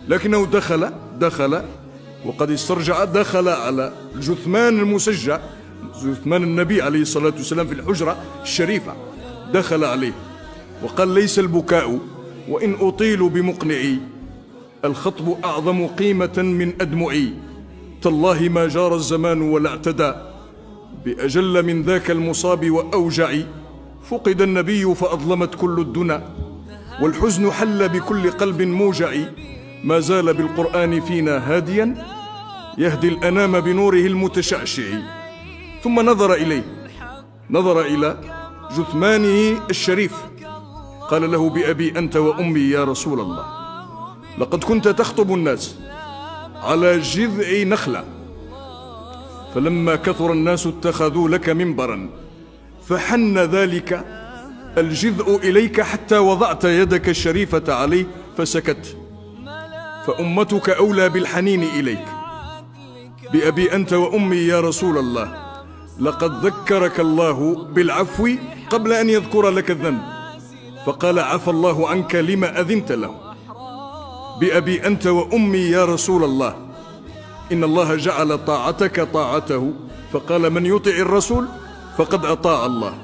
لكنه دخل وقد استرجع، دخل على الجثمان المسجع، جثمان النبي عليه الصلاة والسلام في الحجرة الشريفة، دخل عليه وقال: ليس البكاء وإن أطيل بمقنعي، الخطب أعظم قيمة من أدمعي، تالله ما جار الزمان ولا اعتدى بأجل من ذاك المصاب وأوجع، فقد النبي فأظلمت كل الدنا، والحزن حل بكل قلب موجع، ما زال بالقرآن فينا هاديا، يهدي الأنام بنوره المتشعشع. ثم نظر إليه، نظر إلى جثمانه الشريف، قال له: بأبي أنت وأمي يا رسول الله، لقد كنت تخطب الناس على جذع نخلة، فلما كثر الناس اتخذوا لك منبرا، فحن ذلك الجذع إليك حتى وضعت يدك الشريفة عليه فسكت، فأمتك أولى بالحنين إليك. بأبي أنت وأمي يا رسول الله، لقد ذكرك الله بالعفو قبل أن يذكر لك الذنب، فقال: عفى الله عنك لما أذنت له. بأبي أنت وأمي يا رسول الله، إن الله جعل طاعتك طاعته، فقال: من يطع الرسول فقد أطاع الله.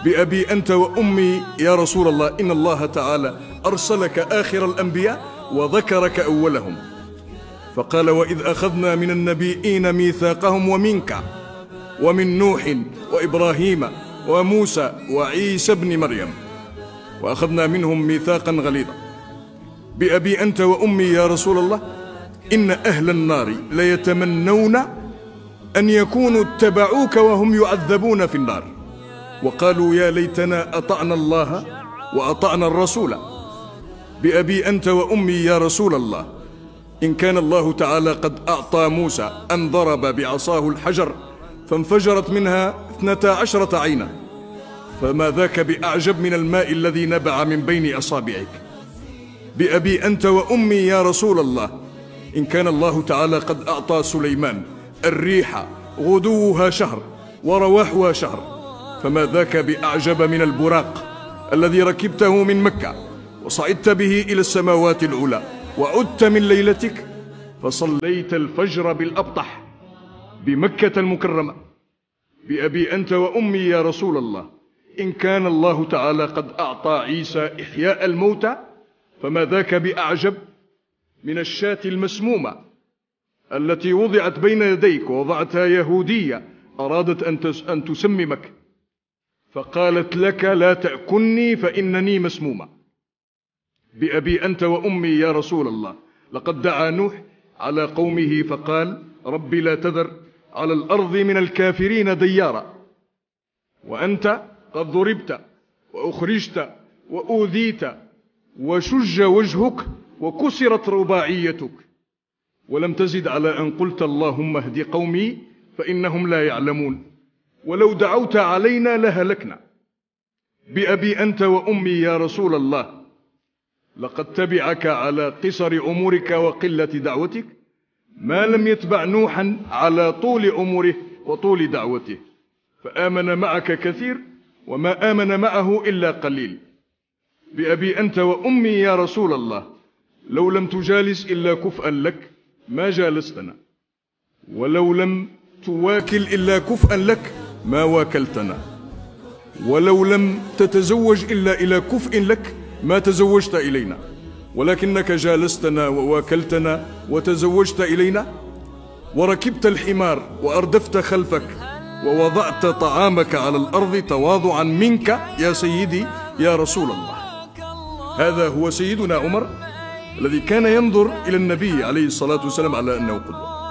بأبي أنت وأمي يا رسول الله، إن الله تعالى أرسلك آخر الأنبياء وذكرك أولهم، فقال: وإذ أخذنا من النبيين ميثاقهم ومنك ومن نوح وإبراهيم وموسى وعيسى ابن مريم وأخذنا منهم ميثاقا غليظا. بأبي أنت وأمي يا رسول الله، إن أهل النار ليتمنون أن يكونوا اتبعوك وهم يعذبون في النار، وقالوا: يا ليتنا أطعنا الله وأطعنا الرسول. بأبي أنت وأمي يا رسول الله، إن كان الله تعالى قد أعطى موسى أن ضرب بعصاه الحجر فانفجرت منها 12 عينا، فما ذاك بأعجب من الماء الذي نبع من بين أصابعك. بأبي أنت وأمي يا رسول الله، إن كان الله تعالى قد أعطى سليمان الريح غدوها شهر ورواحها شهر، فما ذاك بأعجب من البراق الذي ركبته من مكة وصعدت به إلى السماوات العلى، وعدت من ليلتك فصليت الفجر بالأبطح بمكة المكرمة. بأبي أنت وأمي يا رسول الله، إن كان الله تعالى قد أعطى عيسى إحياء الموتى، فما ذاك بأعجب من الشاة المسمومة التي وضعت بين يديك، ووضعتها يهودية أرادت أن تسممك، فقالت لك: لا تأكلني فإنني مسمومة. بأبي أنت وأمي يا رسول الله، لقد دعا نوح على قومه فقال: رب لا تذر على الأرض من الكافرين ديارا، وأنت قد ضربت وأخرجت وأوذيت وشج وجهك وكسرت رباعيتك، ولم تزد على أن قلت: اللهم اهد قومي فإنهم لا يعلمون، ولو دعوت علينا لهلكنا. بأبي أنت وأمي يا رسول الله، لقد تبعك على قصر عمرك وقلة دعوتك ما لم يتبع نوحا على طول عمره وطول دعوته، فآمن معك كثير وما آمن معه إلا قليل. بأبي أنت وأمي يا رسول الله، لو لم تجالس إلا كفءا لك ما جالستنا، ولو لم تواكل إلا كفءا لك ما واكلتنا، ولو لم تتزوج إلا إلى كفء لك ما تزوجت إلينا، ولكنك جالستنا وواكلتنا وتزوجت إلينا، وركبت الحمار وأردفت خلفك ووضعت طعامك على الأرض تواضعا منك يا سيدي يا رسول الله. هذا هو سيدنا عمر الذي كان ينظر إلى النبي عليه الصلاة والسلام على أنه قدوة.